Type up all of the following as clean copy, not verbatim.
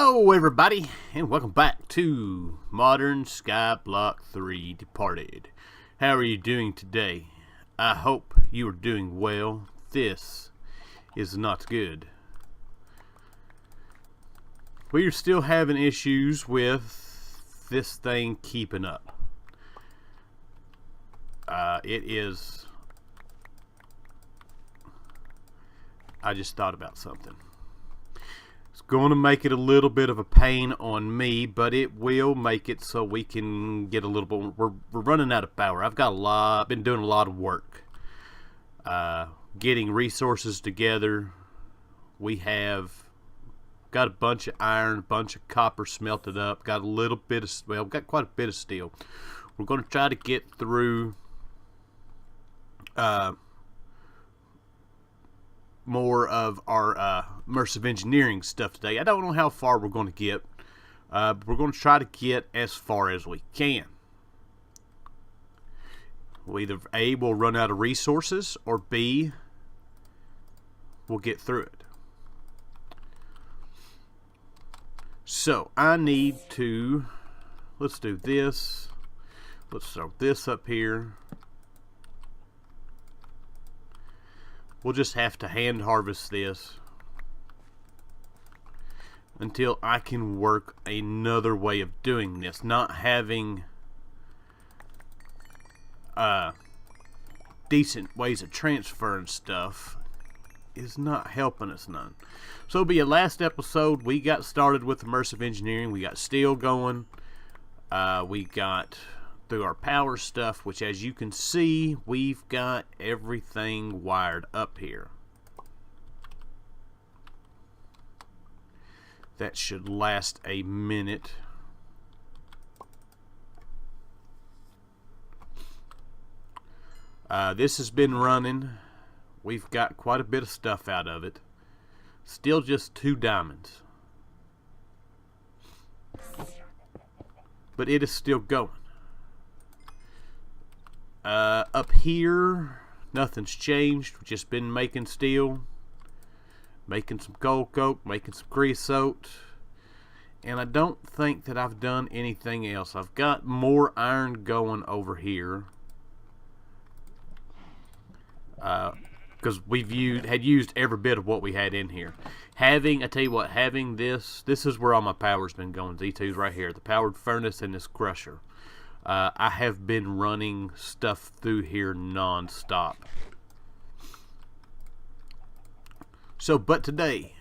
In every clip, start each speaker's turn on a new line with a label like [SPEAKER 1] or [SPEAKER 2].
[SPEAKER 1] Hello everybody, and welcome back to Modern SkyBlock 3 Departed. How are you doing today? I hope you are doing well. This is not good. We are still having issues with this thing keeping up. I just thought about something. It's going to make it a little bit of a pain on me, but it will make it so we can get a little bit. We're running out of power. I've been doing a lot of work, getting resources together. We have got a bunch of iron, a bunch of copper smelted up. Got a little bit of, well, got quite a bit of steel. We're going to try to get through more of our Immersive Engineering stuff today. I don't know how far we're going to get, but we're going to try to get as far as we can. We'll either A, we'll run out of resources, or B, we'll get through it. So I need to, let's do this. Let's throw this up here. We'll just have to hand harvest this until I can work another way of doing this. Not having decent ways of transferring stuff is not helping us none. So it'll be a last episode. We got started with Immersive Engineering. We got steel going. We got through our power stuff, which, as you can see, we've got everything wired up here. That should last a minute. This has been running. We've got quite a bit of stuff out of it. Still just 2 diamonds, but it is still going. Up here, nothing's changed. We've just been making steel, making some coal coke, making some creosote, and I don't think that I've done anything else. I've got more iron going over here, because had used every bit of what we had in here. I tell you what, having this is where all my power's been going. Z2's right here, the powered furnace and this crusher. I have been running stuff through here non-stop. So, but today,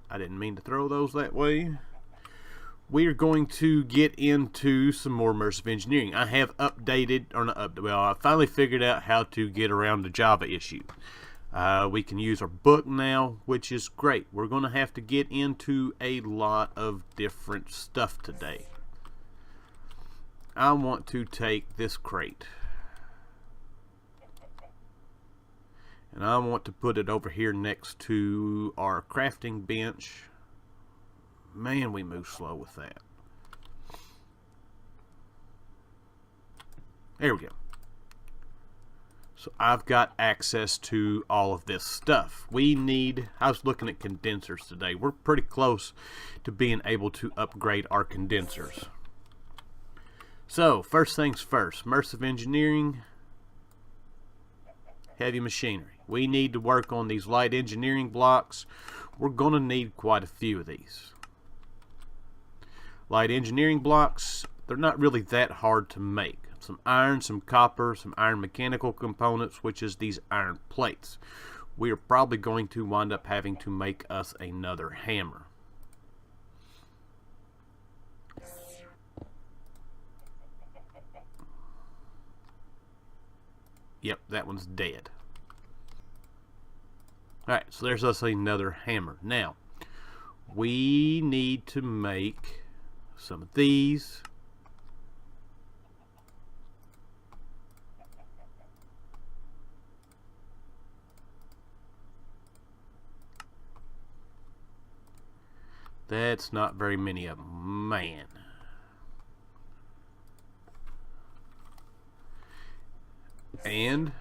[SPEAKER 1] I didn't mean to throw those that way. We are going to get into some more Immersive Engineering. I have updated, or not updated, well, I finally figured out how to get around the Java issue. We can use our book now, which is great. We're going to have to get into a lot of different stuff today. I want to take this crate and I want to put it over here next to our crafting bench. Man, we move slow with that. There we go. So I've got access to all of this stuff. I was looking at condensers today. We're pretty close to being able to upgrade our condensers. So, first things first, Immersive Engineering, heavy machinery. We need to work on these light engineering blocks. We're going to need quite a few of these. Light engineering blocks, they're not really that hard to make. Some iron, some copper, some iron mechanical components, which is these iron plates. We are probably going to wind up having to make us another hammer. Yep, that one's dead. Alright, so there's us another hammer. Now, we need to make some of these. That's not very many of them, man. And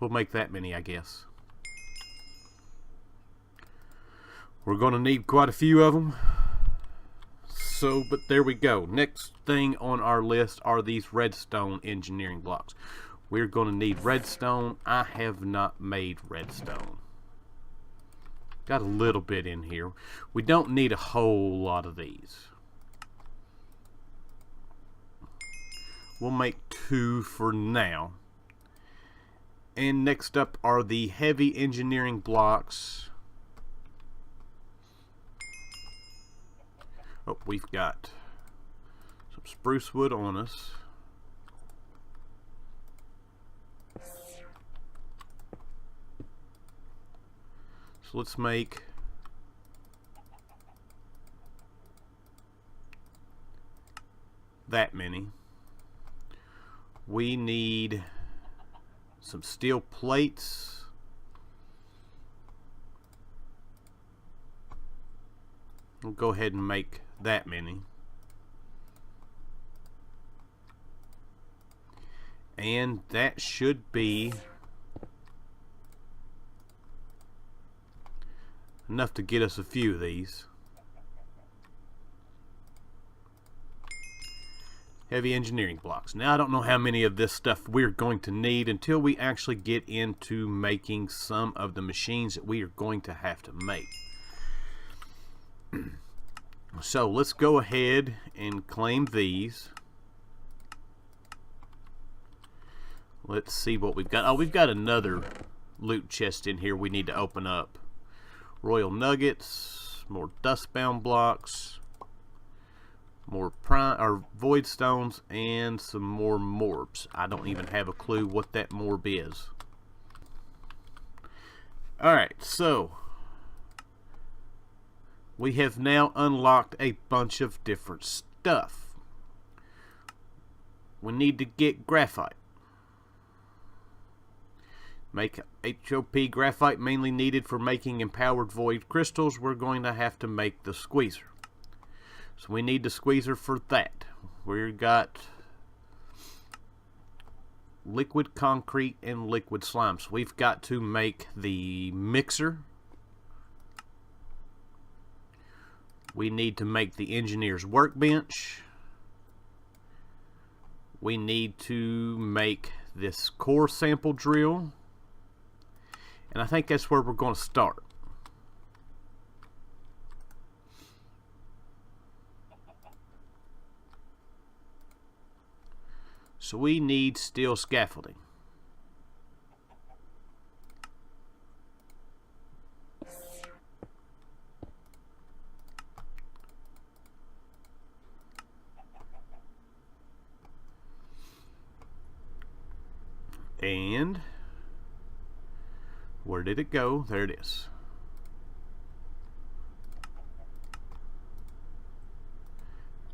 [SPEAKER 1] we'll make that many, I guess. We're going to need quite a few of them. So, but there we go. Next thing on our list are these redstone engineering blocks. We're going to need redstone. I have not made redstone. Got a little bit in here. We don't need a whole lot of these. We'll make 2 for now. And next up are the heavy engineering blocks. Oh, we've got some spruce wood on us. So let's make that many. We need some steel plates. We'll go ahead and make that many. And that should be enough to get us a few of these. Heavy engineering blocks. Now I don't know how many of this stuff we're going to need until we actually get into making some of the machines that we are going to have to make. So let's go ahead and claim these. Let's see what we've got. Oh, we've got another loot chest in here we need to open up. Royal nuggets, more dustbound blocks, more void stones, and some more morbs. I don't even have a clue what that morb is. Alright, so we have now unlocked a bunch of different stuff. We need to get graphite. Make HOP graphite, mainly needed for making empowered void crystals. We're going to have to make the squeezer. So we need the squeezer for that. We've got liquid concrete and liquid slime. So we've got to make the mixer. We need to make the engineer's workbench. We need to make this core sample drill. And I think that's where we're going to start. So we need steel scaffolding. And where did it go? There it is.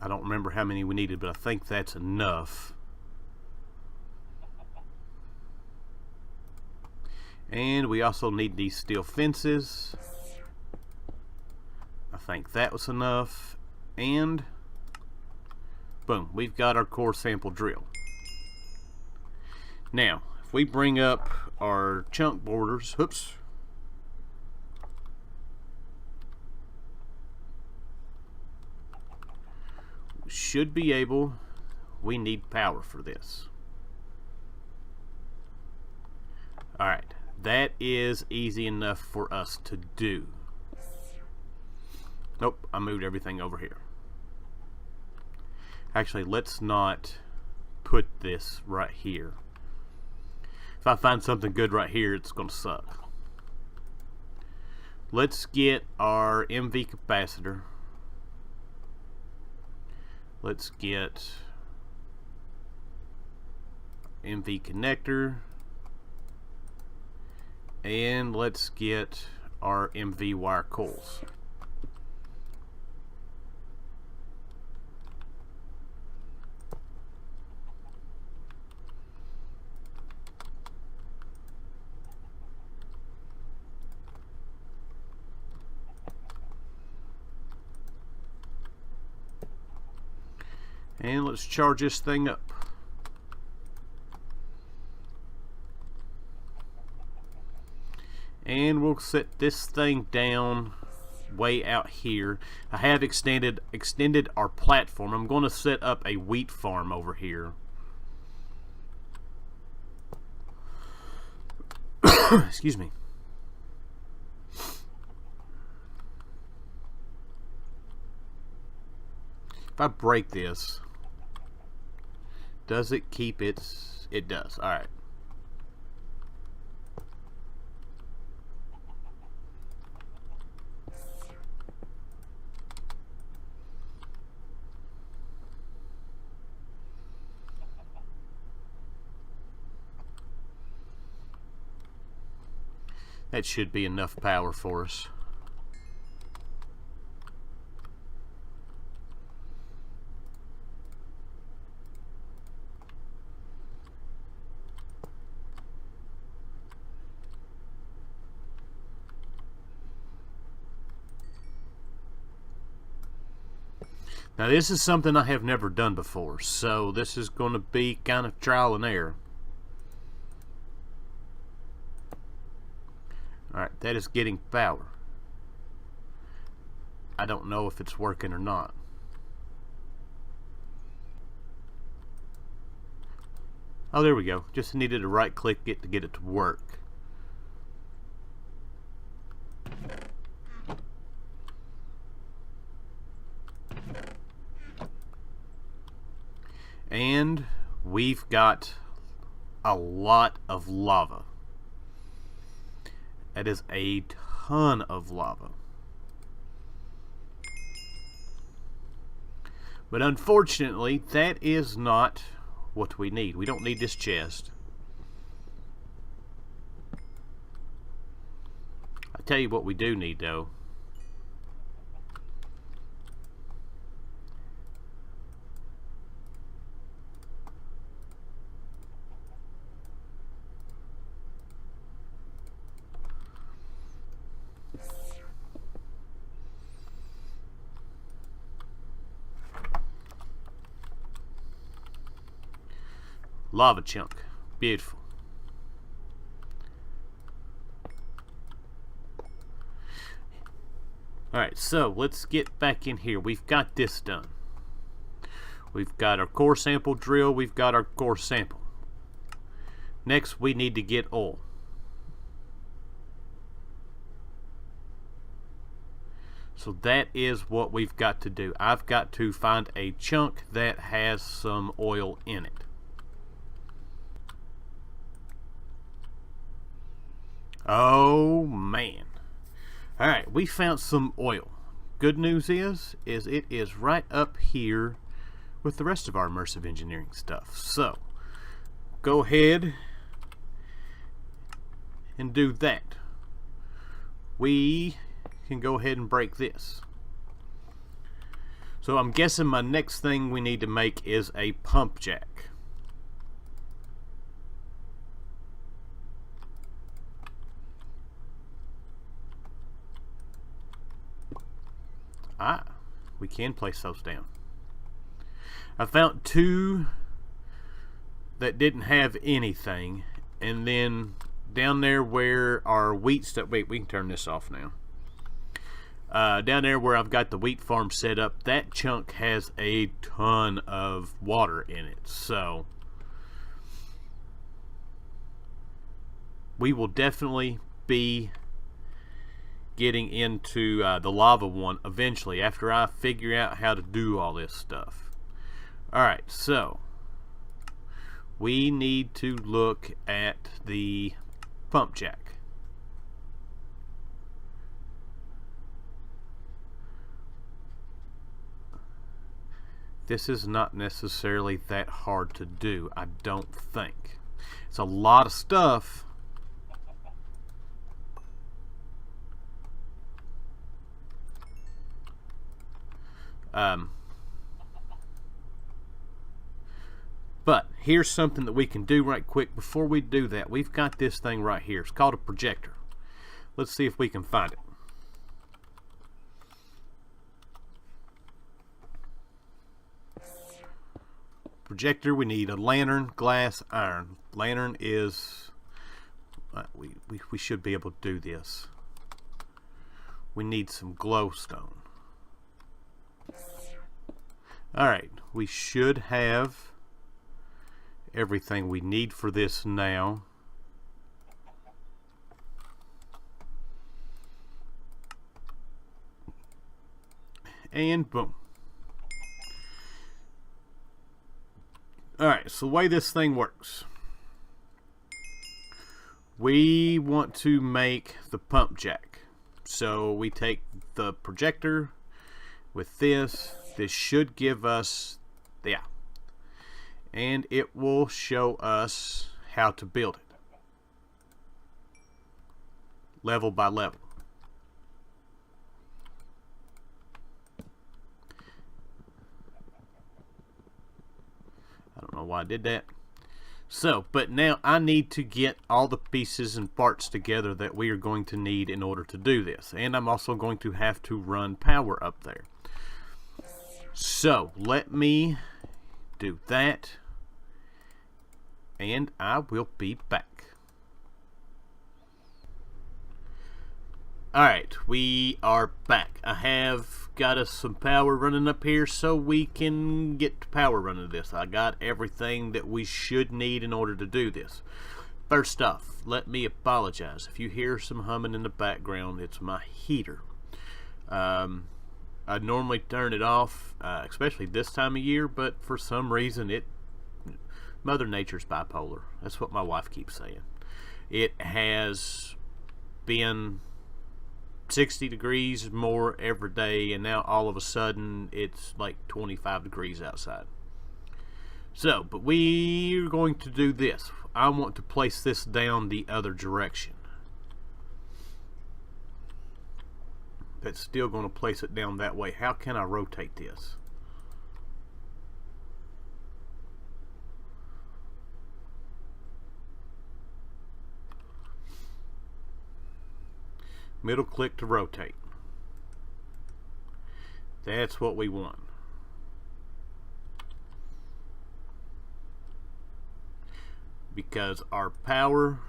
[SPEAKER 1] I don't remember how many we needed, but I think that's enough. And we also need these steel fences. I think that was enough. And boom, we've got our core sample drill. Now, if we bring up our chunk borders, oops, we should be able, we need power for this. Alright, that is easy enough for us to do. Nope, I moved everything over here. Actually, let's not put this right here. If I find something good right here, it's going to suck. Let's get our MV capacitor. Let's get MV connector. And let's get our MV wire coils. And let's charge this thing up. And we'll set this thing down way out here. I have extended our platform. I'm going to set up a wheat farm over here. Excuse me. If I break this, does it keep its... It does. Alright. That should be enough power for us. Now this is something I have never done before, so this is going to be kind of trial and error. Alright, that is getting power. I don't know if it's working or not. Oh, there we go. Just needed to right click it to get it to work. And we've got a lot of lava. That is a ton of lava. But unfortunately, that is not what we need. We don't need this chest. I'll tell you what we do need, though. Lava chunk. Beautiful. Alright, so let's get back in here. We've got this done. We've got our core sample drill. We've got our core sample. Next, we need to get oil. So that is what we've got to do. I've got to find a chunk that has some oil in it. Oh man. Alright, we found some oil. Good news is it is right up here with the rest of our immersive engineering stuff. So, go ahead and do that. We can go ahead and break this. So I'm guessing my next thing we need to make is a pump jack. Ah, we can place those down. I found two that didn't have anything, and then down there where our wheat stuff, wait, we can turn this off now. Down there where I've got the wheat farm set up, that chunk has a ton of water in it, so we will definitely be getting into the lava one eventually after I figure out how to do all this stuff. Alright, so we need to look at the pump jack. This is not necessarily that hard to do, I don't think. It's a lot of stuff. But here's something that we can do right quick before we do that. We've got this thing right here. It's called a projector. Let's see if we can find it. Projector, we need a lantern, glass, iron. Lantern is we should be able to do this. We need some glowstone. Alright, we should have everything we need for this now. And boom. Alright, so the way this thing works, we want to make the pump jack. So we take the projector with this. This should give us, yeah, and it will show us how to build it, level by level. I don't know why I did that. So, but now I need to get all the pieces and parts together that we are going to need in order to do this. And I'm also going to have to run power up there. So, let me do that. And I will be back. Alright, we are back. I have got us some power running up here so we can get power running this. I got everything that we should need in order to do this. First off, let me apologize. If you hear some humming in the background, it's my heater. I normally turn it off, especially this time of year, but for some reason Mother Nature's bipolar. That's what my wife keeps saying. It has been 60 degrees more every day, and now all of a sudden it's like 25 degrees outside. So, but we're going to do this. I want to place this down the other direction. That's still going to place it down that way. How can I rotate this? Middle click to rotate. That's what we want. Because our power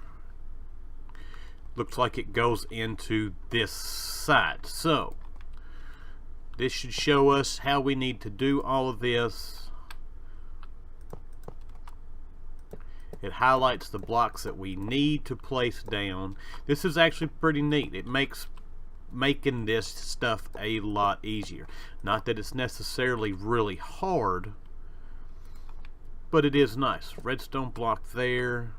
[SPEAKER 1] looks like it goes into this side. So this should show us how we need to do all of this. It highlights the blocks that we need to place down. This is actually pretty neat. It makes making this stuff a lot easier. Not that it's necessarily really hard, but it is nice. Redstone block there.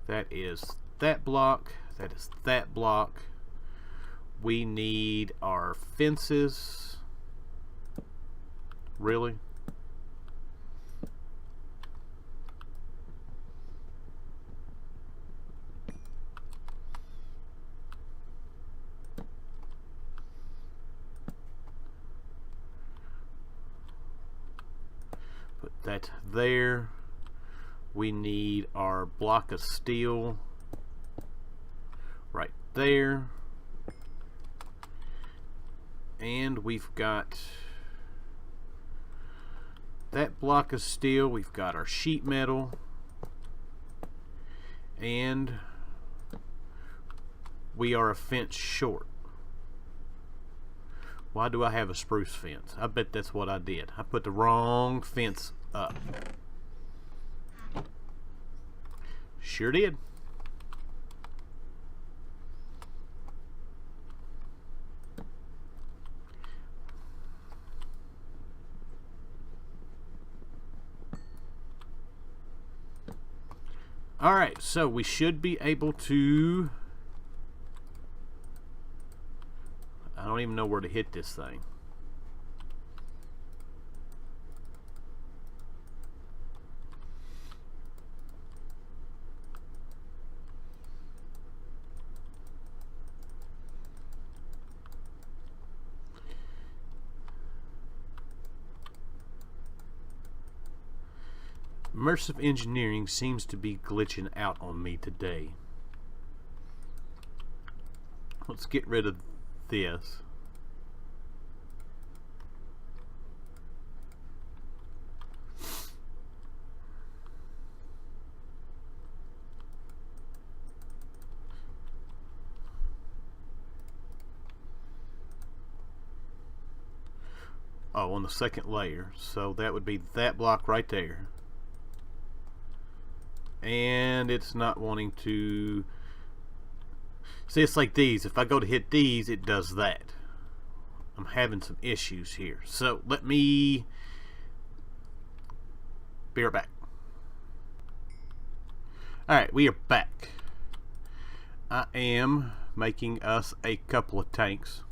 [SPEAKER 1] That is that block. That is that block. We need our fences. Really? Put that there. We need our block of steel right there. And we've got that block of steel. We've got our sheet metal. And we are a fence short. Why do I have a spruce fence? I bet that's what I did. I put the wrong fence up. Sure did. Alright, so we should be able to... I don't even know where to hit this thing. Immersive Engineering seems to be glitching out on me today. Let's get rid of this. Oh, on the second layer. So that would be that block right there. And it's not wanting to... See, it's like these. If I go to hit these, it does that. I'm having some issues here. So let me be right back. Alright, we are back. I am making us a couple of tanks.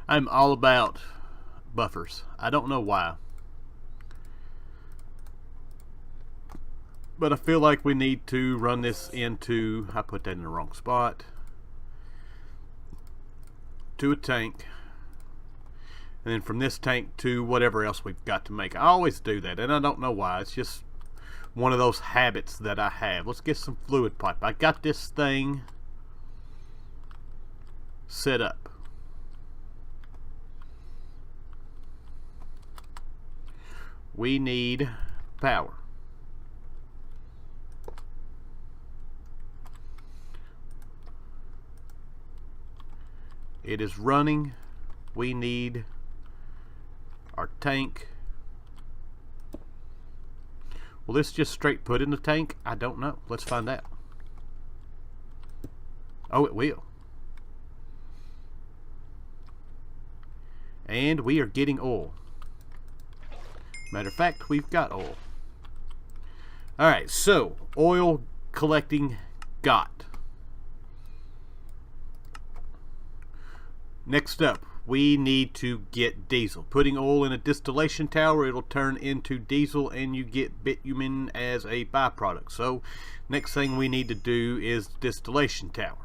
[SPEAKER 1] I'm all about buffers. I don't know why. But I feel like we need to run this into, I put that in the wrong spot, to a tank. And then from this tank to whatever else we've got to make. I always do that, and I don't know why. It's just one of those habits that I have. Let's get some fluid pipe. I got this thing set up. We need power. It is running. We need our tank. Will this just straight put in the tank? I don't know. Let's find out. Oh, it will. And we are getting oil. Matter of fact, we've got oil. Alright, so oil collecting got. Next up, we need to get diesel. Putting oil in a distillation tower, it'll turn into diesel and you get bitumen as a byproduct. So next thing we need to do is distillation tower.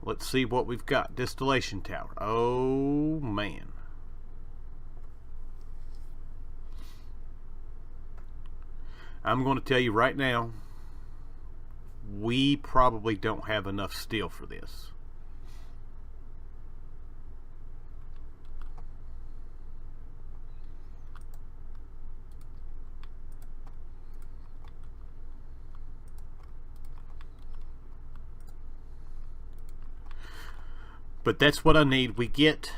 [SPEAKER 1] Let's see what we've got. Distillation tower. Oh man. I'm going to tell you right now, we probably don't have enough steel for this. But that's what I need. We get...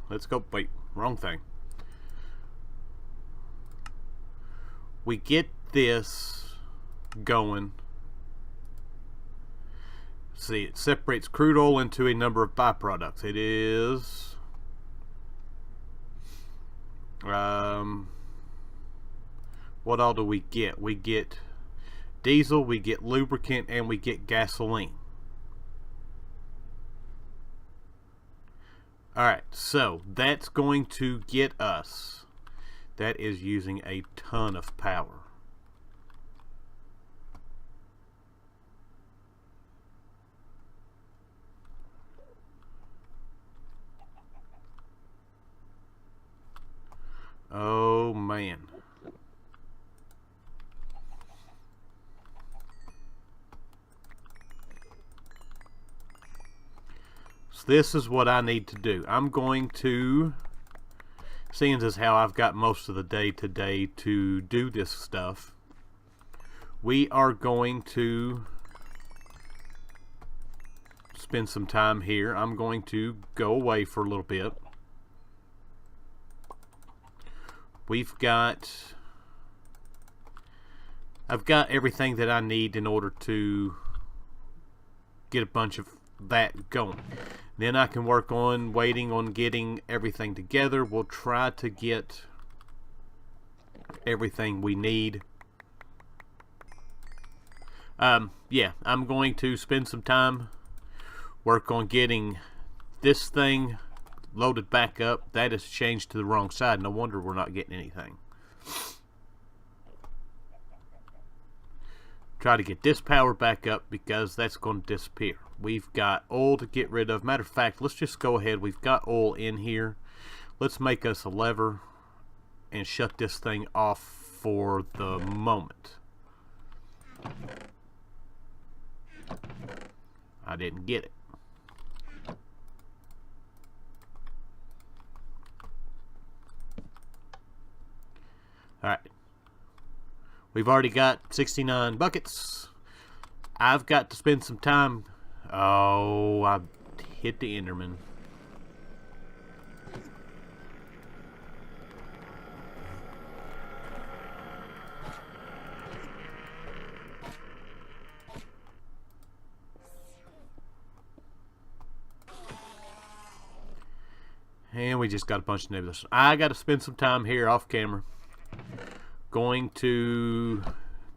[SPEAKER 1] Let's go. Wait, wrong thing. We get this going. See, it separates crude oil into a number of byproducts. It is... what all do we get? We get diesel, we get lubricant, and we get gasoline. Alright, so that's going to get us. That is using a ton of power. Oh man. So this is what I need to do. I'm going to, seeing as how I've got most of the day today to do this stuff, we are going to spend some time here. I'm going to go away for a little bit. I've got everything that I need in order to get a bunch of that going. Then I can work on waiting on getting everything together. We'll try to get everything we need. Yeah, I'm going to spend some time work on getting this thing loaded back up. That has changed to the wrong side. No wonder we're not getting anything. Try to get this power back up because that's going to disappear. We've got oil to get rid of. Matter of fact, let's just go ahead. We've got oil in here. Let's make us a lever and shut this thing off for the moment. I didn't get it. Alright. We've already got 69 buckets. I've got to spend some time. Oh, I hit the Enderman. And we just got a bunch of nebulas. I got to spend some time here off camera. Going to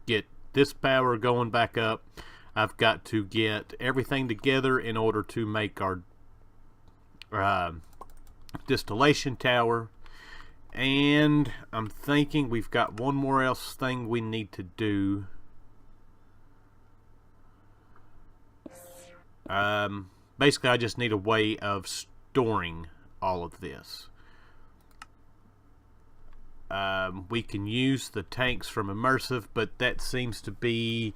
[SPEAKER 1] get this power going back up. I've got to get everything together in order to make our distillation tower. And I'm thinking we've got one more else thing we need to do. Basically, I just need a way of storing all of this. We can use the tanks from Immersive, but that seems to be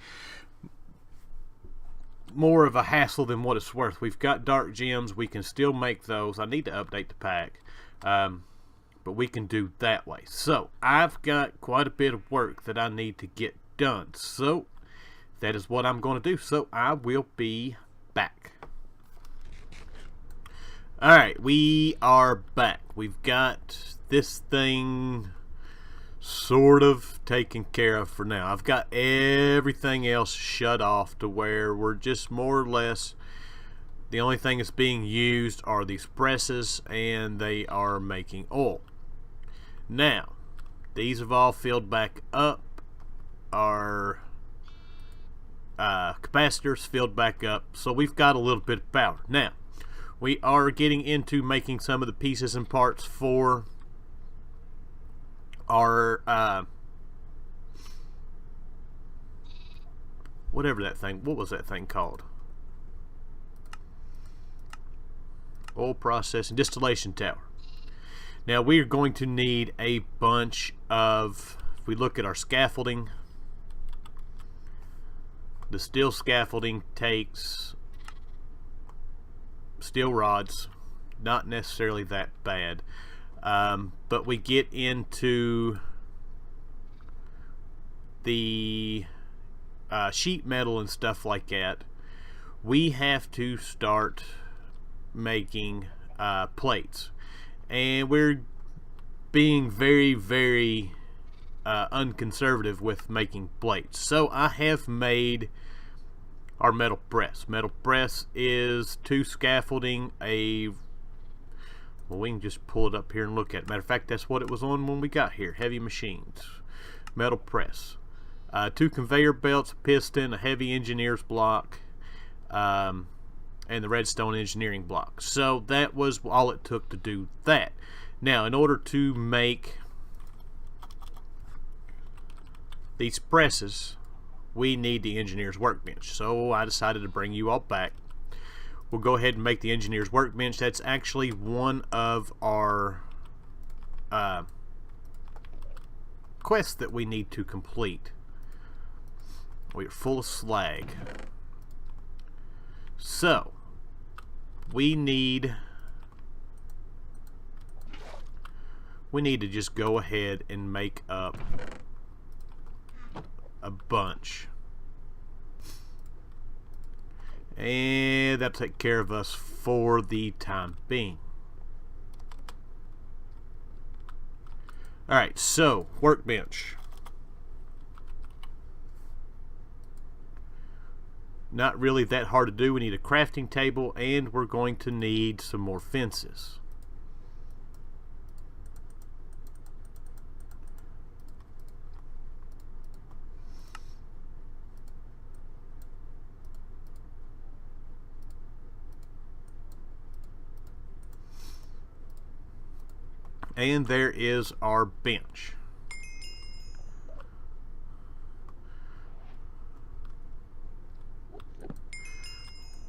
[SPEAKER 1] more of a hassle than what it's worth. We've got dark gems. We can still make those. I need to update the pack, but we can do that way. So I've got quite a bit of work that I need to get done. So that is what I'm going to do. So I will be back. Alright, we are back. We've got this thing sort of taken care of for now. I've got everything else shut off to where we're just more or less, the only thing that's being used are these presses, and they are making oil. Now, these have all filled back up. Our capacitors filled back up, so we've got a little bit of power. Now, we are getting into making some of the pieces and parts for our whatever that thing, what was that thing called? Oil processing distillation tower. Now we are going to need a bunch of, if we look at our scaffolding, the steel scaffolding takes steel rods, not necessarily that bad, but we get into the sheet metal and stuff like that. We have to start making plates, and we're being very, very unconservative with making plates. So I have made our metal press. Metal press is 2 scaffolding, well, we can just pull it up here and look at it. Matter of fact, that's what it was on when we got here. Heavy machines. Metal press. 2 conveyor belts, a piston, a heavy engineer's block, and the redstone engineering block. So that was all it took to do that. Now, in order to make these presses, we need the engineer's workbench. So I decided to bring you all back. We'll go ahead and make the engineer's workbench. That's actually one of our quests that we need to complete. We're full of slag. So we need to just go ahead and make up a bunch, and that'll take care of us for the time being. Alright, so workbench, not really that hard to do. We need a crafting table, and we're going to need some more fences. And there is our bench.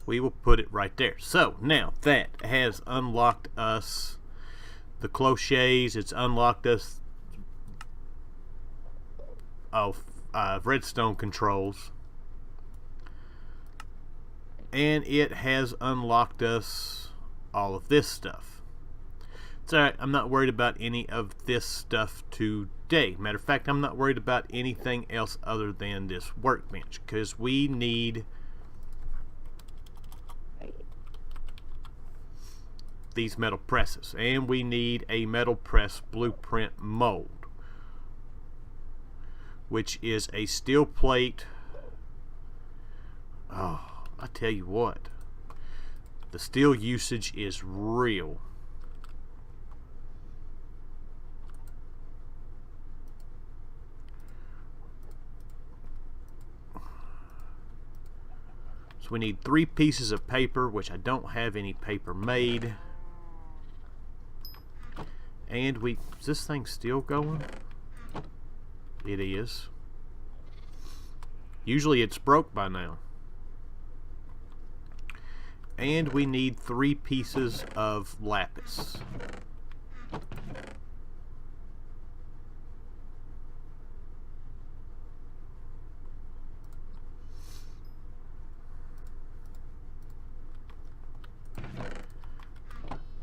[SPEAKER 1] We will put it right there. So now that has unlocked us the clochets. It's unlocked us redstone controls, and it has unlocked us all of this stuff. It's alright, I'm not worried about any of this stuff today. today. Matter of fact, I'm not worried about anything else other than this workbench, because we need these metal presses, and we need a metal press blueprint mold, which is a steel plate. Oh, I tell you what, the steel usage is real. So we need 3 pieces of paper, which I don't have any paper made. And is this thing still going? It is. Usually it's broke by now. And we need 3 pieces of lapis.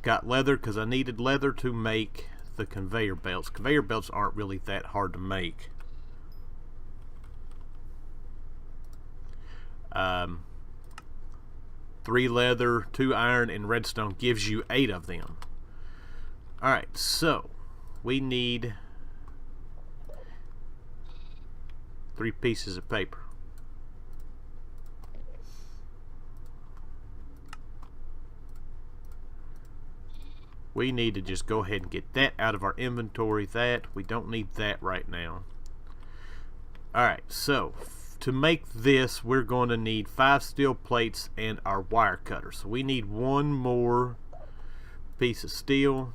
[SPEAKER 1] Got leather because I needed leather to make the conveyor belts. Conveyor belts aren't really that hard to make. 3 leather, 2 iron, and redstone gives you 8 of them. Alright, so we need 3 pieces of paper. We need to just go ahead and get that out of our inventory. We don't need that right now. Alright, so to make this, we're going to need 5 steel plates and our wire cutter. So we need 1 more piece of steel.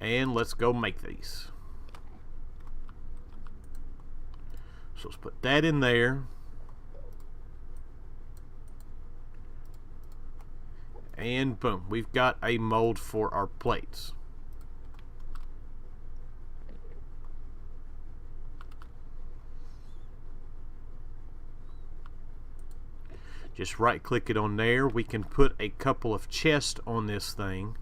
[SPEAKER 1] And let's go make these. So let's put that in there. And boom, we've got a mold for our plates. Just right click it on there. We can put a couple of chests on this thing.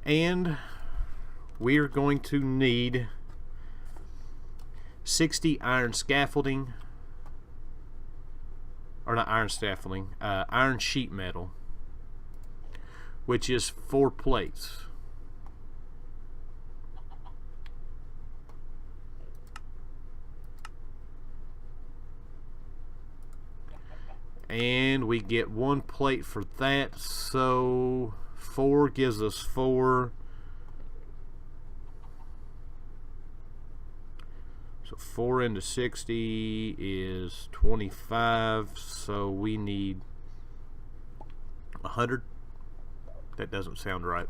[SPEAKER 1] And we're going to need 60 iron scaffolding, or not iron scaffolding, iron sheet metal, which is 4 plates. And we get 1 plate for that, so 4 gives us 4. So 4 into 60 is 25. So we need 100. That doesn't sound right.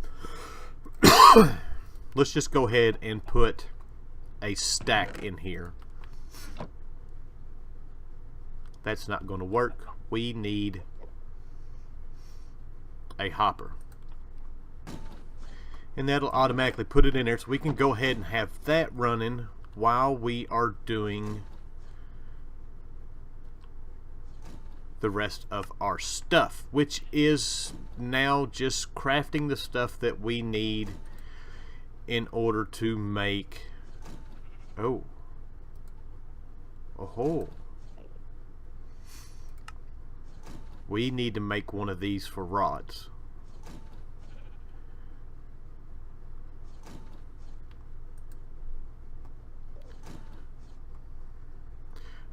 [SPEAKER 1] Let's just go ahead and put a stack in here. That's not going to work. We need a hopper. And that'll automatically put it in there, so we can go ahead and have that running while we are doing the rest of our stuff, which is now just crafting the stuff that we need in order to make we need to make one of these for rods.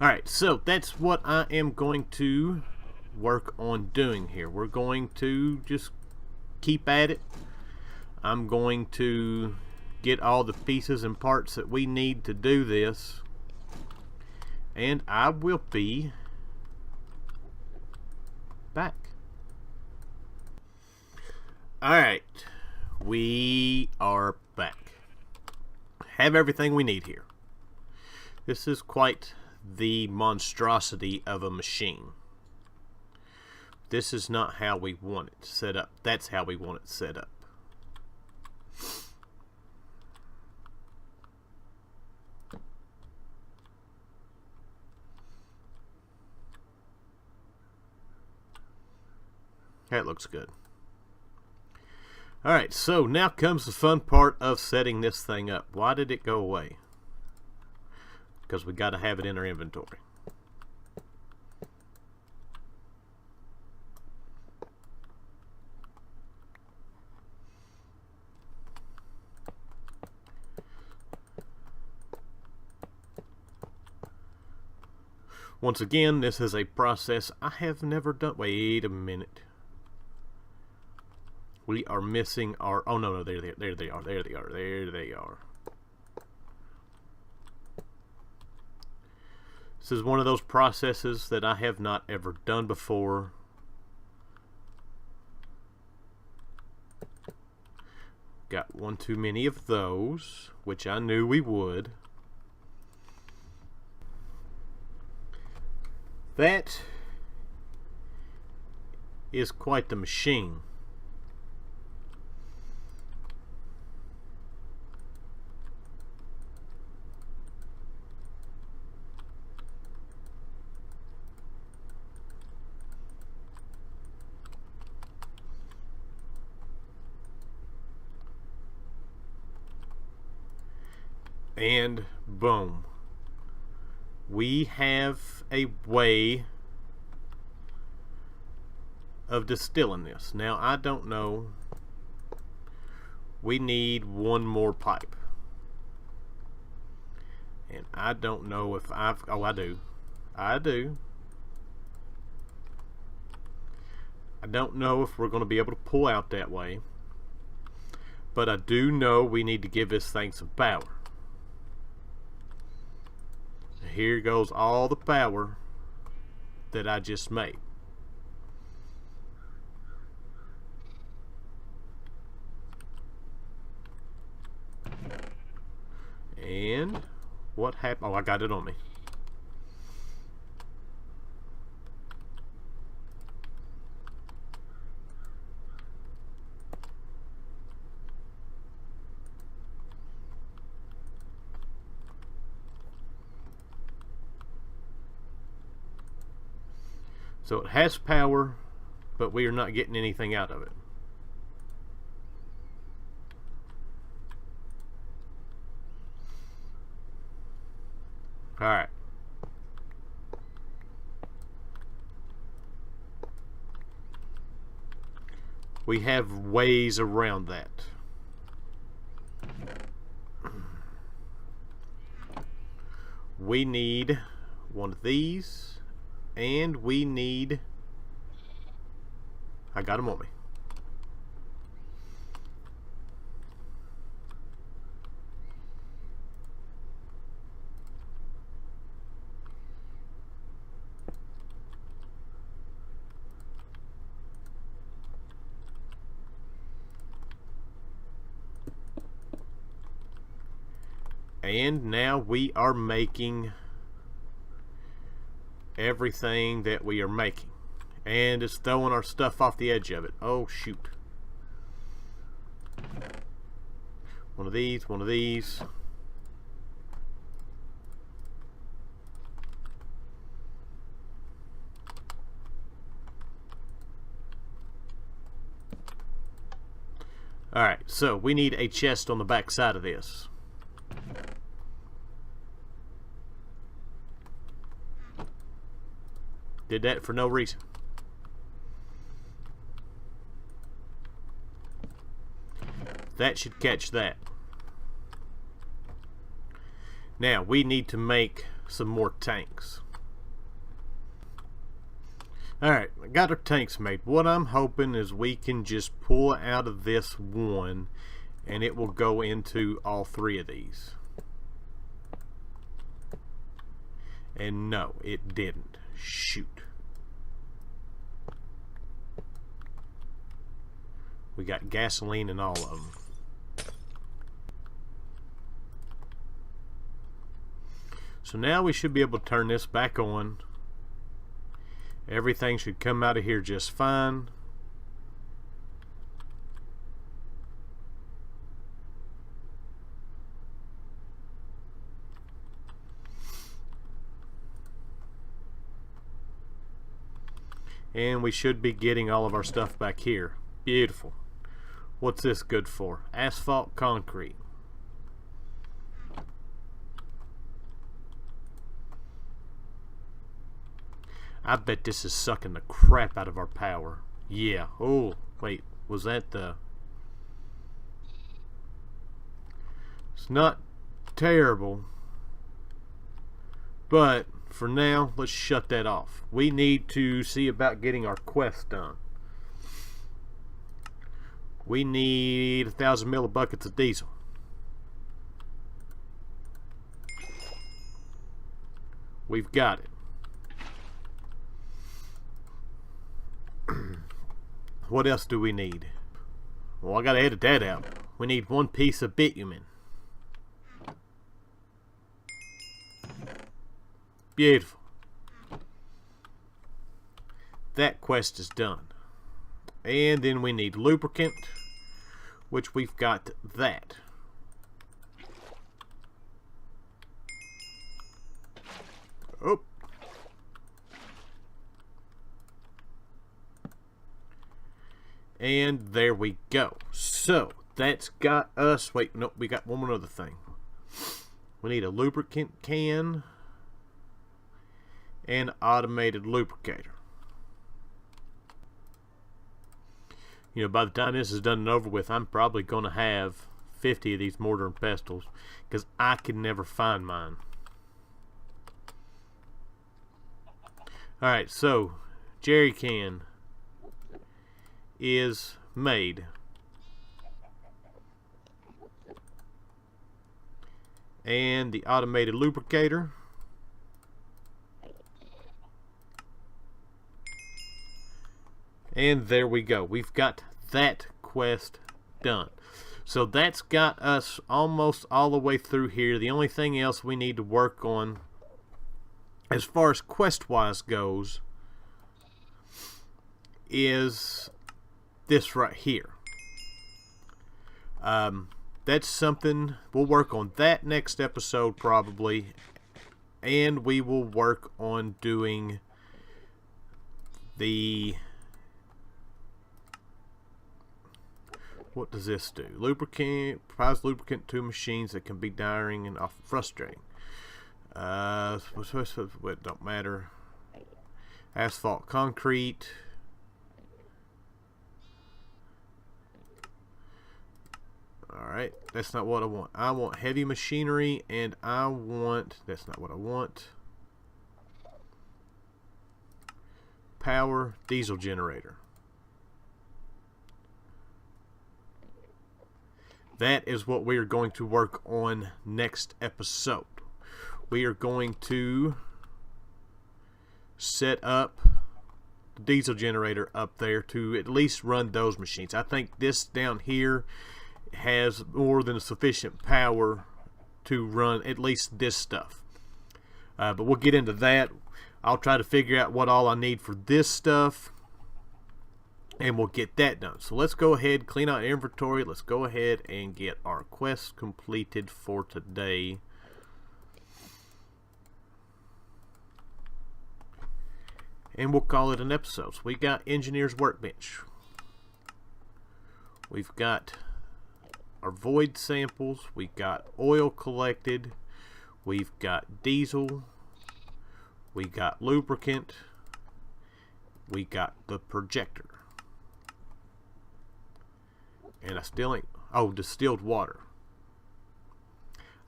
[SPEAKER 1] Alright, so that's what I am going to work on doing here. We're going to just keep at it. I'm going to get all the pieces and parts that we need to do this, and I will be back. Alright, we are back. Have everything we need here. This is quite the monstrosity of a machine. This is not how we want it set up. That's how we want it set up. That looks good. Alright, so now comes the fun part of setting this thing up. Why did it go away? Because we got to have it in our inventory. Once again, this is a process I have never done. Wait a minute. We are missing our... Oh, no, there they are. There they are. This is one of those processes that I have not ever done before. Got one too many of those, which I knew we would. That is quite the machine. And boom. We have a way of distilling this. Now, I don't know. We need one more pipe. And I don't know if I've... Oh, I do. I do. I don't know if we're going to be able to pull out that way. But I do know we need to give this thing some power. Here goes all the power that I just made. And what happened? Oh, I got it on me. So it has power, but we are not getting anything out of it. Alright. We have ways around that. We need one of these. And we need... I got them on me. And now we are making everything that we are making, and it's throwing our stuff off the edge of it. Oh shoot. One of these, one of these. Alright, so we need a chest on the back side of this. Did that for no reason. That should catch that. Now we need to make some more tanks. Alright, I got our tanks made. What I'm hoping is we can just pull out of this one and it will go into all three of these. And no, it didn't. Shoot. We got gasoline in all of them. So now we should be able to turn this back on. Everything should come out of here just fine. And we should be getting all of our stuff back here. Beautiful. What's this good for? Asphalt concrete. I bet this is sucking the crap out of our power. Yeah. Oh, wait. Was that the... It's not terrible. But for now, let's shut that off. We need to see about getting our quest done. We need 1,000 millibuckets of diesel. We've got it. What else do we need? Well, I gotta edit that out. We need 1 piece of bitumen. Beautiful. That quest is done. And then we need lubricant, which we've got that. Oh. And there we go. So that's got us. Wait, no, we got one more other thing. We need a lubricant can and automated lubricator. You know, by the time this is done and over with, I'm probably going to have 50 of these mortar and pestles because I can never find mine. Alright, so jerry can is made. And the automated lubricator. And there we go. We've got that quest done. So that's got us almost all the way through here. The only thing else we need to work on as far as quest-wise goes is this right here. That's something we'll work on that next episode probably, and we will work on doing the... What does this do? Lubricant, provides lubricant to machines that can be tiring and often frustrating. It don't matter. Asphalt concrete. Alright, that's not what I want. I want heavy machinery, and I want... That's not what I want. Power diesel generator. That is what we are going to work on next episode. We are going to set up the diesel generator up there to at least run those machines. I think this down here has more than sufficient power to run at least this stuff. But we'll get into that. I'll try to figure out what all I need for this stuff, and we'll get that done. So let's go ahead, clean out inventory. Let's go ahead and get our quest completed for today. And we'll call it an episode. So we got Engineer's Workbench. We've got our void samples. We've got oil collected. We've got diesel. We got lubricant. We got the projector. And I still ain't... Oh, distilled water.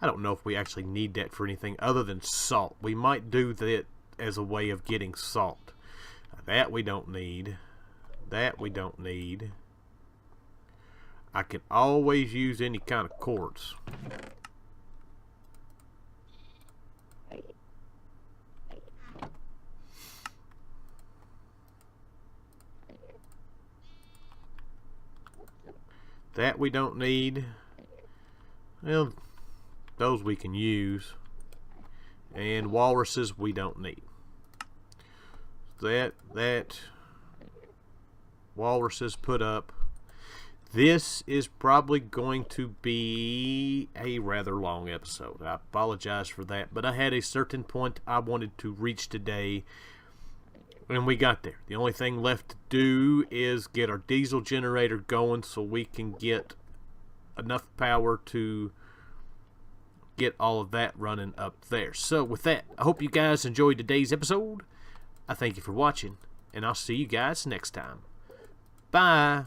[SPEAKER 1] I don't know if we actually need that for anything other than salt. We might do that as a way of getting salt. That we don't need. That we don't need. I can always use any kind of quartz. That we don't need. Well, those we can use. And walruses we don't need. that walrus is put up. This is probably going to be a rather long episode. I apologize for that, but I had a certain point I wanted to reach today, and we got there. The only thing left to do is get our diesel generator going so we can get enough power to get all of that running up there. So with that, I hope you guys enjoyed today's episode. I thank you for watching, and I'll see you guys next time. Bye.